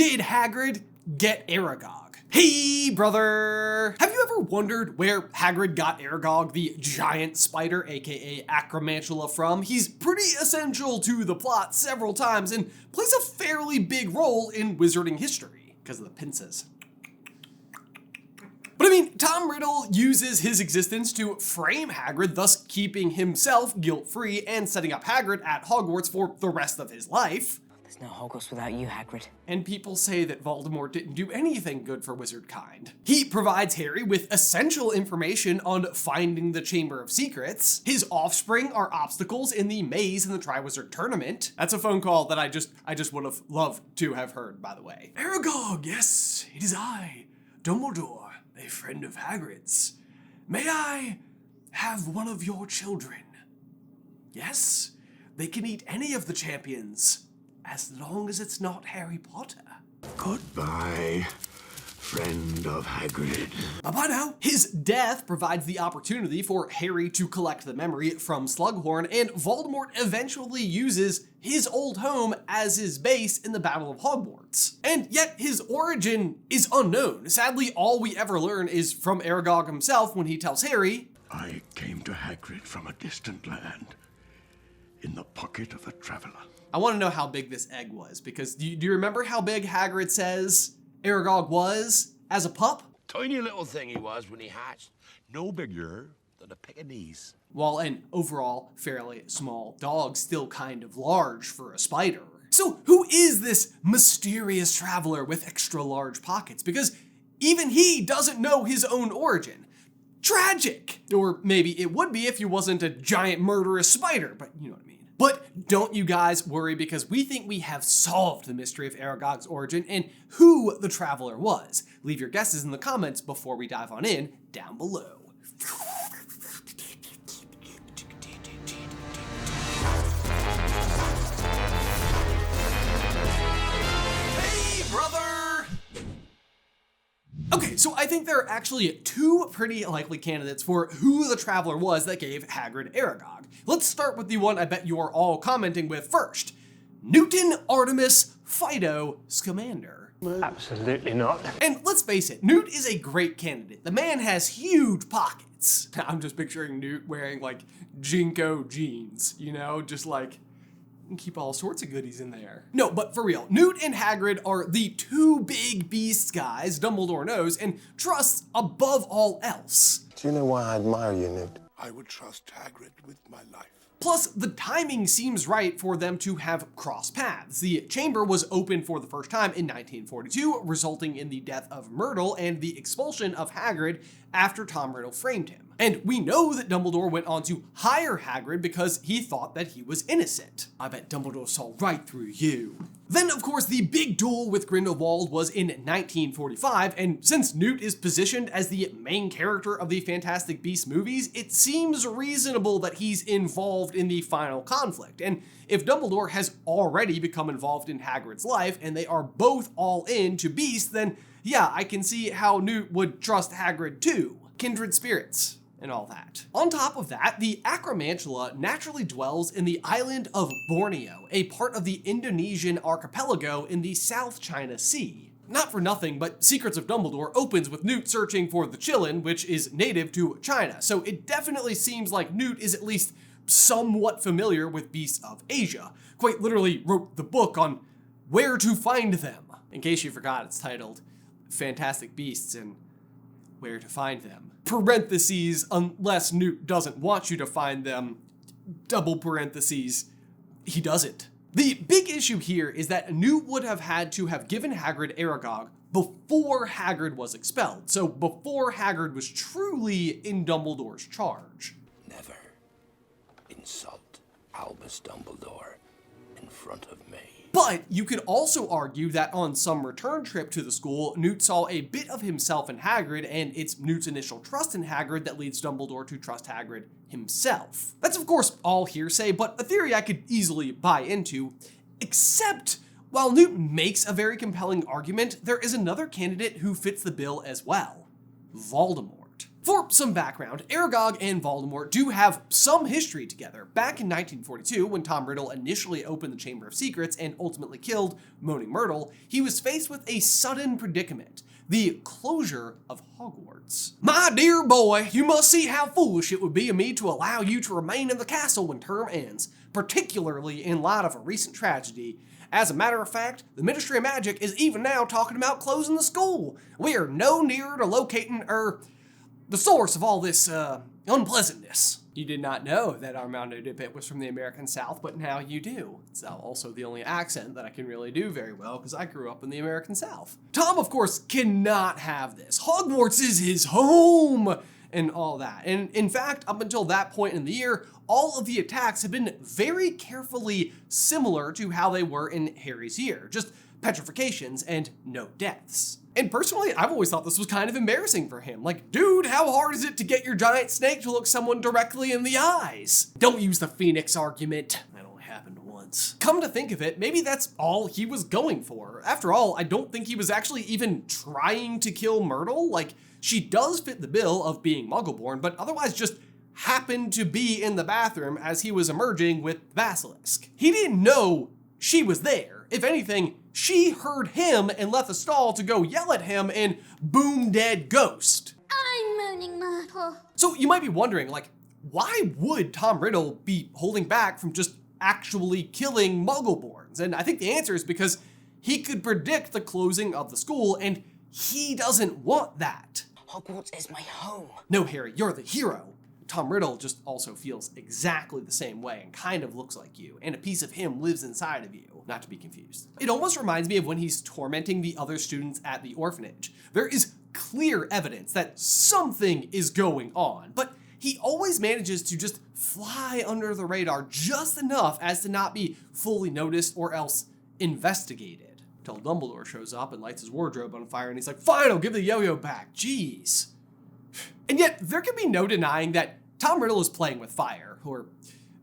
Did Hagrid get Aragog? Hey, brother! Have you ever wondered where Hagrid got Aragog the Giant Spider, aka Acromantula, from? He's pretty essential to the plot several times and plays a fairly big role in wizarding history, because of the pincers. But I mean, Tom Riddle uses his existence to frame Hagrid, thus keeping himself guilt-free and setting up Hagrid at Hogwarts for the rest of his life. There's no Hogwarts without you, Hagrid. And people say that Voldemort didn't do anything good for wizard kind. He provides Harry with essential information on finding the Chamber of Secrets. His offspring are obstacles in the maze in the Triwizard Tournament. That's a phone call that I just would have loved to have heard, by the way. Aragog, yes, it is I, Dumbledore, a friend of Hagrid's. May I have one of your children? Yes, they can eat any of the champions, as long as it's not Harry Potter. Goodbye, friend of Hagrid. Bye-bye now. His death provides the opportunity for Harry to collect the memory from Slughorn, and Voldemort eventually uses his old home as his base in the Battle of Hogwarts. And yet his origin is unknown. Sadly, all we ever learn is from Aragog himself when he tells Harry, I came to Hagrid from a distant land, in the pocket of a traveler. I want to know how big this egg was, because do you remember how big Hagrid says Aragog was as a pup? Tiny little thing he was when he hatched. No bigger than a Pekingese. While an overall fairly small dog, still kind of large for a spider. So who is this mysterious traveler with extra large pockets? Because even he doesn't know his own origin. Tragic! Or maybe it would be if he wasn't a giant murderous spider, but you know what I mean. But don't you guys worry, because we think we have solved the mystery of Aragog's origin and who the traveler was. Leave your guesses in the comments before we dive on in down below. Hey, brother! Okay, so I think there are actually two pretty likely candidates for who the traveler was that gave Hagrid Aragog. Let's start with the one I bet you are all commenting with first. Newton Artemis Fido Scamander. Absolutely not. And let's face it, Newt is a great candidate. The man has huge pockets. I'm just picturing Newt wearing like Jinko jeans, you know, just like keep all sorts of goodies in there. No, but for real, Newt and Hagrid are the two big beast guys Dumbledore knows and trusts above all else. Do you know why I admire you, Newt? I would trust Hagrid with my life. Plus, the timing seems right for them to have crossed paths. The chamber was opened for the first time in 1942, resulting in the death of Myrtle and the expulsion of Hagrid after Tom Riddle framed him. And we know that Dumbledore went on to hire Hagrid because he thought that he was innocent. I bet Dumbledore saw right through you. Then, of course, the big duel with Grindelwald was in 1945, and since Newt is positioned as the main character of the Fantastic Beasts movies, it seems reasonable that he's involved in the final conflict. And if Dumbledore has already become involved in Hagrid's life, and they are both all in to Beast, then yeah, I can see how Newt would trust Hagrid too. Kindred spirits and all that. On top of that, the Acromantula naturally dwells in the island of Borneo, a part of the Indonesian archipelago in the South China Sea. Not for nothing, but Secrets of Dumbledore opens with Newt searching for the Qilin, which is native to China, so it definitely seems like Newt is at least somewhat familiar with beasts of Asia. Quite literally wrote the book on where to find them. In case you forgot, it's titled Fantastic Beasts and Where to Find Them. Parentheses, unless Newt doesn't want you to find them, double parentheses, he doesn't. The big issue here is that Newt would have had to have given Hagrid Aragog before Hagrid was expelled, so before Hagrid was truly in Dumbledore's charge. Never insult Albus Dumbledore in front of me. But you could also argue that on some return trip to the school, Newt saw a bit of himself in Hagrid, and it's Newt's initial trust in Hagrid that leads Dumbledore to trust Hagrid himself. That's of course all hearsay, but a theory I could easily buy into, except while Newt makes a very compelling argument, there is another candidate who fits the bill as well. Voldemort. For some background, Aragog and Voldemort do have some history together. Back in 1942, when Tom Riddle initially opened the Chamber of Secrets and ultimately killed Moaning Myrtle, he was faced with a sudden predicament: the closure of Hogwarts. "My dear boy, you must see how foolish it would be of me to allow you to remain in the castle when term ends, particularly in light of a recent tragedy. As a matter of fact, the Ministry of Magic is even now talking about closing the school. We are no nearer to locating, the source of all this, unpleasantness." You did not know that Armando Dippet was from the American South, but now you do. It's also the only accent that I can really do very well because I grew up in the American South. Tom, of course, cannot have this. Hogwarts is his home and all that. And in fact, up until that point in the year, all of the attacks have been very carefully similar to how they were in Harry's year. Just petrifications and no deaths. And personally, I've always thought this was kind of embarrassing for him. Like, dude, how hard is it to get your giant snake to look someone directly in the eyes? Don't use the Phoenix argument. That only happened once. Come to think of it, maybe that's all he was going for. After all, I don't think he was actually even trying to kill Myrtle. Like, she does fit the bill of being Muggle-born, but otherwise just happened to be in the bathroom as he was emerging with Basilisk. He didn't know she was there. If anything, she heard him and left the stall to go yell at him and boom, dead ghost. I'm Moaning Myrtle. So you might be wondering, like, why would Tom Riddle be holding back from just actually killing Muggleborns? And I think the answer is because he could predict the closing of the school, and he doesn't want that. Hogwarts is my home. No, Harry, you're the hero. Tom Riddle just also feels exactly the same way and kind of looks like you, and a piece of him lives inside of you, not to be confused. It almost reminds me of when he's tormenting the other students at the orphanage. There is clear evidence that something is going on, but he always manages to just fly under the radar just enough as to not be fully noticed or else investigated. Till Dumbledore shows up and lights his wardrobe on fire and he's like, "Fine, I'll give the yo-yo back." Jeez. And yet, there can be no denying that Tom Riddle is playing with fire, or,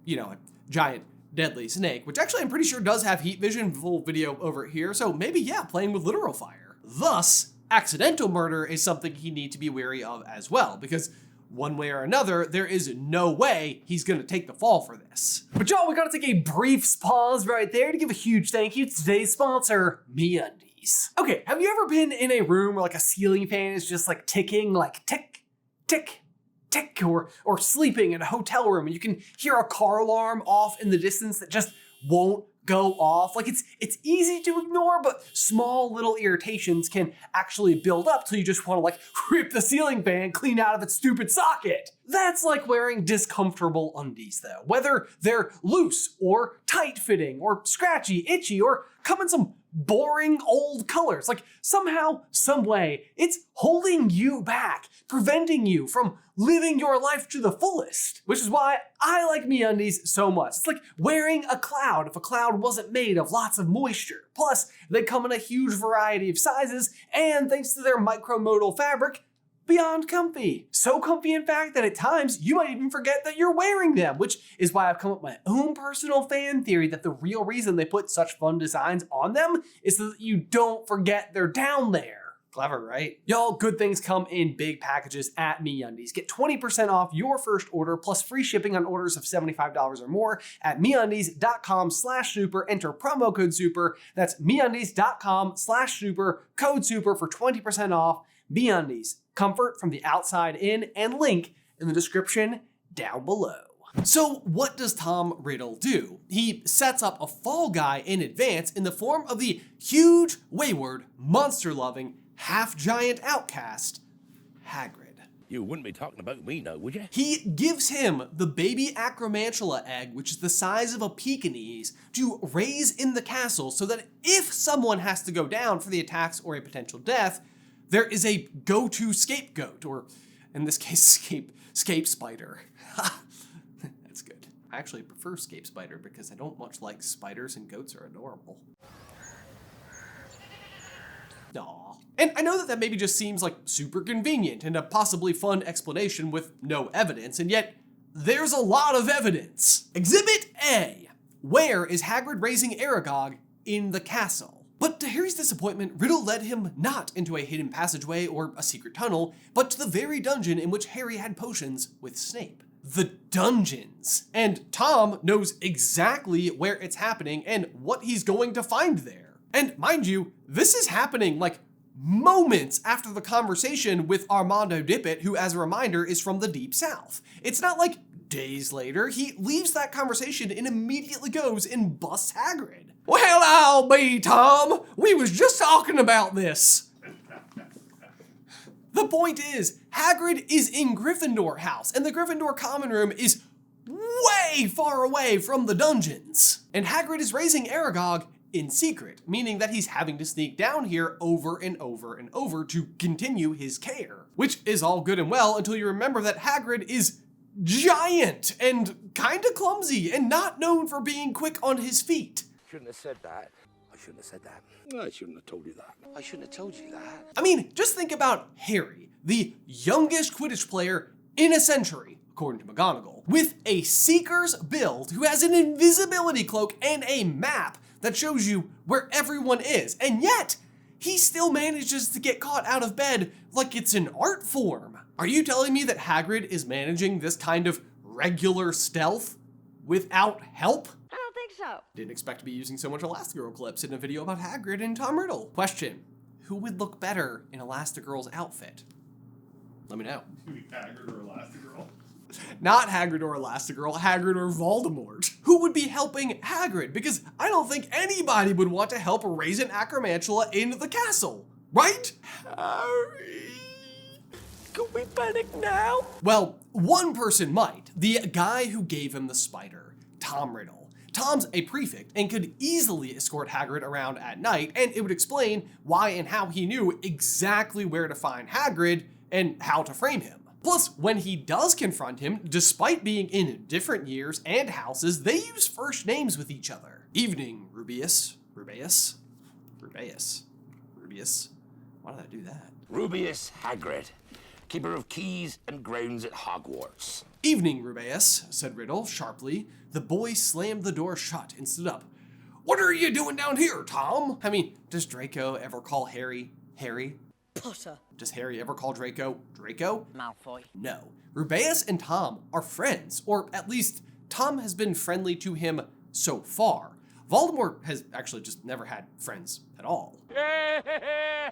a giant deadly snake, which actually I'm pretty sure does have heat vision, full video over here, so maybe, yeah, playing with literal fire. Thus, accidental murder is something he needs to be wary of as well, because one way or another, there is no way he's gonna take the fall for this. But y'all, we gotta take a brief pause right there to give a huge thank you to today's sponsor, MeUndies. Okay, have you ever been in a room where like a ceiling fan is just like ticking, like tick, tick, tick, or sleeping in a hotel room and you can hear a car alarm off in the distance that just won't go off? Like it's easy to ignore, but small little irritations can actually build up till you just want to like rip the ceiling fan clean out of its stupid socket. That's like wearing discomfortable undies though. Whether they're loose or tight fitting or scratchy, itchy, or come in some boring old colors. Like somehow, some way, it's holding you back, preventing you from living your life to the fullest. Which is why I like MeUndies so much. It's like wearing a cloud if a cloud wasn't made of lots of moisture. Plus, they come in a huge variety of sizes, and thanks to their micromodal fabric, beyond comfy. So comfy, in fact, that at times you might even forget that you're wearing them, which is why I've come up with my own personal fan theory that the real reason they put such fun designs on them is so that you don't forget they're down there. Clever, right? Y'all, good things come in big packages at MeUndies. Get 20% off your first order plus free shipping on orders of $75 or more at MeUndies.com/super. Enter promo code SUPER. That's MeUndies.com/super. Code SUPER for 20% off. MeUndies. Comfort from the outside in, and link in the description down below. So what does Tom Riddle do? He sets up a fall guy in advance in the form of the huge, wayward, monster-loving, half-giant outcast, Hagrid. You wouldn't be talking about me now, would you? He gives him the baby Acromantula egg, which is the size of a Pekingese, to raise in the castle so that if someone has to go down for the attacks or a potential death, there is a go-to scapegoat, or in this case, Scape Spider. That's good. I actually prefer Scape Spider because I don't much like spiders, and goats are adorable. Aww. And I know that maybe just seems like super convenient and a possibly fun explanation with no evidence, and yet there's a lot of evidence. Exhibit A. Where is Hagrid raising Aragog in the castle? But to Harry's disappointment, Riddle led him not into a hidden passageway or a secret tunnel, but to the very dungeon in which Harry had potions with Snape. The dungeons. And Tom knows exactly where it's happening and what he's going to find there. And mind you, this is happening like moments after the conversation with Armando Dippet, who, as a reminder, is from the Deep South. It's not like days later. He leaves that conversation and immediately goes and busts Hagrid. Well, I'll be, Tom. We was just talking about this. The point is, Hagrid is in Gryffindor House, and the Gryffindor common room is way far away from the dungeons. And Hagrid is raising Aragog in secret, meaning that he's having to sneak down here over and over and over to continue his care. Which is all good and well until you remember that Hagrid is giant and kinda clumsy and not known for being quick on his feet. Shouldn't have said that. I shouldn't have said that. I shouldn't have told you that. I shouldn't have told you that. I mean, just think about Harry, the youngest Quidditch player in a century, according to McGonagall, with a Seeker's build who has an invisibility cloak and a map that shows you where everyone is, and yet he still manages to get caught out of bed like it's an art form. Are you telling me that Hagrid is managing this kind of regular stealth without help? I don't think so. Didn't expect to be using so much Elastigirl clips in a video about Hagrid and Tom Riddle. Question, who would look better in Elastigirl's outfit? Let me know. Hagrid or Elastigirl? Not Hagrid or Elastigirl, Hagrid or Voldemort. Who would be helping Hagrid? Because I don't think anybody would want to help raise an Acromantula into the castle, right? Harry, can we panic now? Well, one person might. The guy who gave him the spider, Tom Riddle. Tom's a prefect and could easily escort Hagrid around at night, and it would explain why and how he knew exactly where to find Hagrid and how to frame him. Plus, when he does confront him, despite being in different years and houses, they use first names with each other. Evening, Rubeus. Rubeus? Rubeus. Rubeus. Why did I do that? Rubeus Hagrid, keeper of keys and grounds at Hogwarts. Evening, Rubeus, said Riddle sharply. The boy slammed the door shut and stood up. What are you doing down here, Tom? I mean, does Draco ever call Harry, Harry? Potter. Does Harry ever call Draco, Draco? Malfoy. No. Rubeus and Tom are friends, or at least Tom has been friendly to him so far. Voldemort has actually just never had friends at all.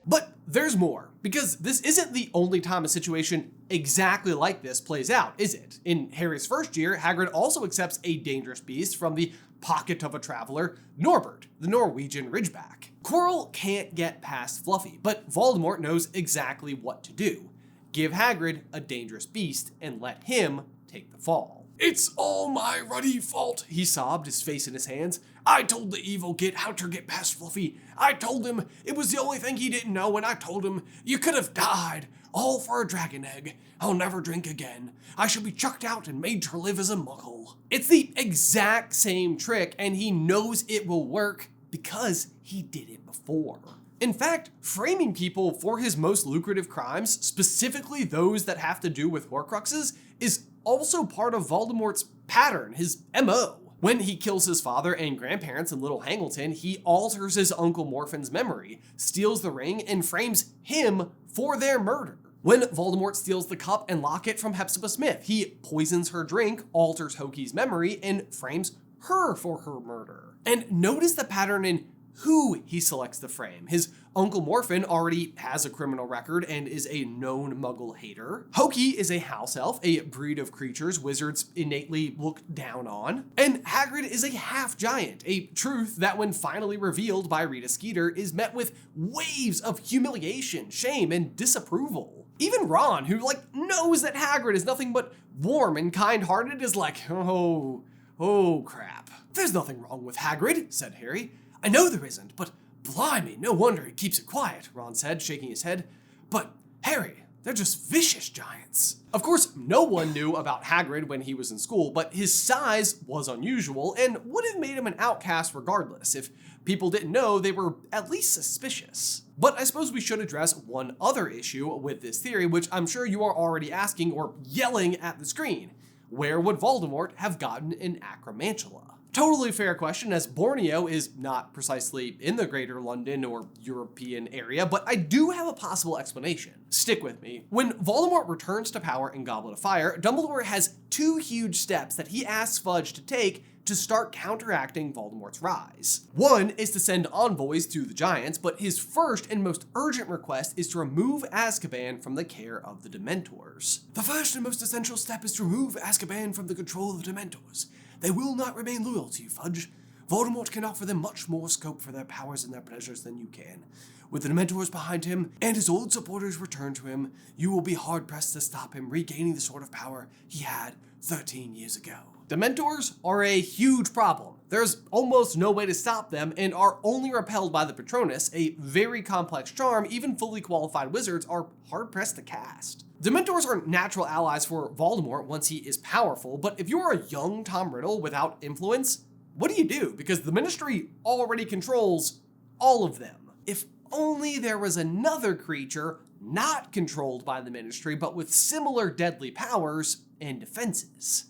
But there's more, because this isn't the only time a situation exactly like this plays out, is it? In Harry's first year, Hagrid also accepts a dangerous beast from the pocket of a traveler, Norbert, the Norwegian Ridgeback. Quirrell can't get past Fluffy, but Voldemort knows exactly what to do. Give Hagrid a dangerous beast and let him take the fall. It's all my ruddy fault, he sobbed, his face in his hands. I told the evil git how to get past Fluffy. I told him it was the only thing he didn't know, and I told him you could have died, all for a dragon egg. I'll never drink again. I shall be chucked out and made to live as a muggle. It's the exact same trick, and he knows it will work because he did it before. In fact, framing people for his most lucrative crimes, specifically those that have to do with Horcruxes, is also part of Voldemort's pattern, his MO. When he kills his father and grandparents in Little Hangleton, he alters his Uncle Morphin's memory, steals the ring, and frames him for their murder. When Voldemort steals the cup and locket from Hepzibah Smith, he poisons her drink, alters Hoki's memory, and frames her for her murder. And notice the pattern in who he selects to frame. His Uncle Morphin already has a criminal record and is a known Muggle hater. Hoki is a house elf, a breed of creatures wizards innately look down on. And Hagrid is a half-giant, a truth that when finally revealed by Rita Skeeter is met with waves of humiliation, shame, and disapproval. Even Ron, who knows that Hagrid is nothing but warm and kind-hearted, is like, oh crap. There's nothing wrong with Hagrid, said Harry. I know there isn't, but blimey, no wonder he keeps it quiet, Ron said, shaking his head. But Harry, they're just vicious giants. Of course, no one knew about Hagrid when he was in school, but his size was unusual and would have made him an outcast regardless. If people didn't know, they were at least suspicious. But I suppose we should address one other issue with this theory, which I'm sure you are already asking or yelling at the screen. Where would Voldemort have gotten an Acromantula? Totally fair question, as Borneo is not precisely in the greater London or European area, but I do have a possible explanation. Stick with me. When Voldemort returns to power in Goblet of Fire, Dumbledore has two huge steps that he asks Fudge to take to start counteracting Voldemort's rise. One is to send envoys to the Giants, but his first and most urgent request is to remove Azkaban from the care of the Dementors. The first and most essential step is to remove Azkaban from the control of the Dementors. They will not remain loyal to you, Fudge. Voldemort can offer them much more scope for their powers and their pleasures than you can. With the Dementors behind him, and his old supporters returned to him, you will be hard-pressed to stop him regaining the sort of power he had 13 years ago. Dementors are a huge problem. There's almost no way to stop them and are only repelled by the Patronus, a very complex charm even fully qualified wizards are hard-pressed to cast. Dementors are natural allies for Voldemort once he is powerful, but if you're a young Tom Riddle without influence, what do you do? Because the Ministry already controls all of them. If only there was another creature not controlled by the Ministry, but with similar deadly powers and defenses.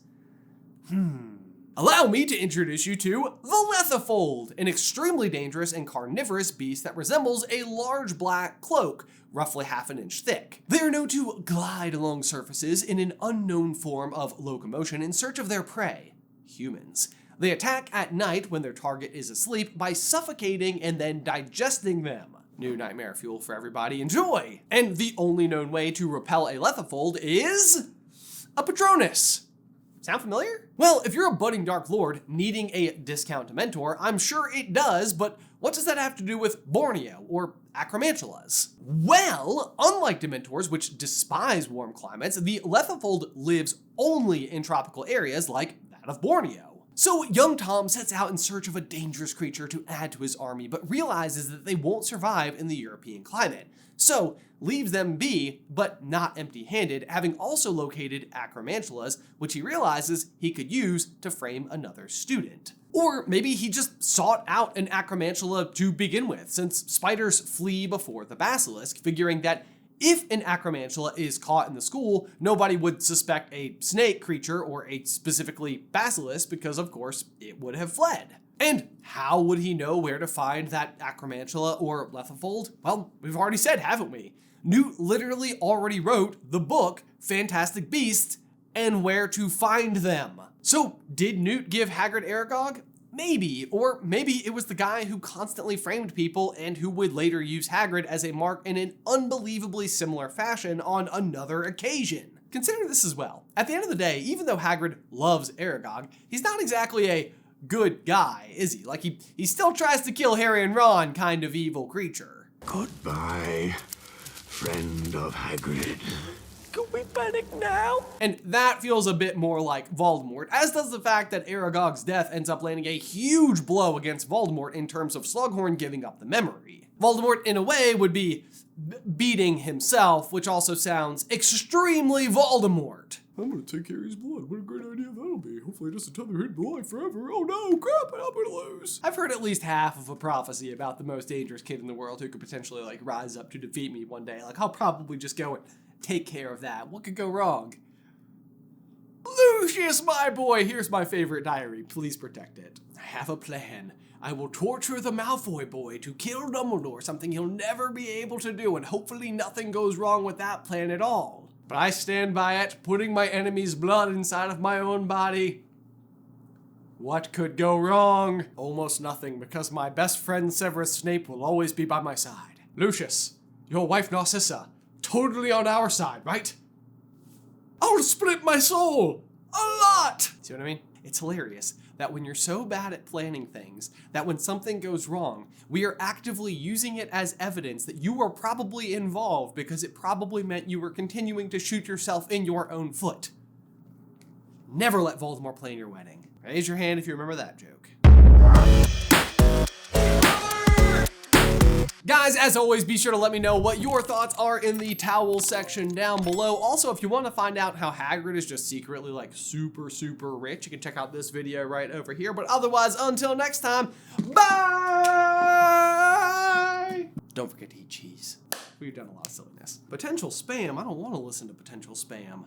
Allow me to introduce you to the Lethifold, an extremely dangerous and carnivorous beast that resembles a large black cloak, roughly half an inch thick. They are known to glide along surfaces in an unknown form of locomotion in search of their prey, humans. They attack at night when their target is asleep by suffocating and then digesting them. New nightmare fuel for everybody, enjoy! And the only known way to repel a Lethifold is a Patronus. Sound familiar? Well, if you're a budding Dark Lord needing a discount Dementor, I'm sure it does, but what does that have to do with Borneo or Acromantulas? Well, unlike Dementors, which despise warm climates, the Lethifold lives only in tropical areas like that of Borneo. So young Tom sets out in search of a dangerous creature to add to his army, but realizes that they won't survive in the European climate. So leaves them be, but not empty-handed, having also located Acromantulas, which he realizes he could use to frame another student. Or maybe he just sought out an Acromantula to begin with, since spiders flee before the basilisk, figuring that if an Acromantula is caught in the school, nobody would suspect a snake creature or a specifically basilisk because, of course, it would have fled. And how would he know where to find that Acromantula or Lethifold? Well, we've already said, haven't we? Newt literally already wrote the book Fantastic Beasts and Where to Find Them. So did Newt give Hagrid Aragog? Maybe, or maybe it was the guy who constantly framed people and who would later use Hagrid as a mark in an unbelievably similar fashion on another occasion. Consider this as well. At the end of the day, even though Hagrid loves Aragog, he's not exactly a good guy, is he? Like, he still tries to kill Harry and Ron kind of evil creature. Goodbye, friend of Hagrid. Can we panic now? And that feels a bit more like Voldemort, as does the fact that Aragog's death ends up landing a huge blow against Voldemort in terms of Slughorn giving up the memory. Voldemort, in a way, would be beating himself, which also sounds extremely Voldemort. I'm gonna take Harry's blood. What a great idea that'll be. Hopefully it doesn't tether him alive forever. Oh no, crap, I'm gonna lose. I've heard at least half of a prophecy about the most dangerous kid in the world who could potentially, like, rise up to defeat me one day. Like, I'll probably just go and take care of that. What could go wrong? Lucius, my boy, here's my favorite diary. Please protect it. I have a plan. I will torture the Malfoy boy to kill Dumbledore, something he'll never be able to do, and hopefully nothing goes wrong with that plan at all. But I stand by it, putting my enemy's blood inside of my own body. What could go wrong? Almost nothing, because my best friend Severus Snape will always be by my side. Lucius, your wife Narcissa, totally on our side, right? I'll split my soul! A lot! See what I mean? It's hilarious that when you're so bad at planning things, that when something goes wrong, we are actively using it as evidence that you were probably involved because it probably meant you were continuing to shoot yourself in your own foot. Never let Voldemort plan your wedding. Raise your hand if you remember that joke. Guys, as always, be sure to let me know what your thoughts are in the towel section down below. Also, if you want to find out how Hagrid is just secretly, like, super, super rich, you can check out this video right over here. But otherwise, until next time, bye! Don't forget to eat cheese. We've done a lot of silliness. Potential spam? I don't want to listen to potential spam.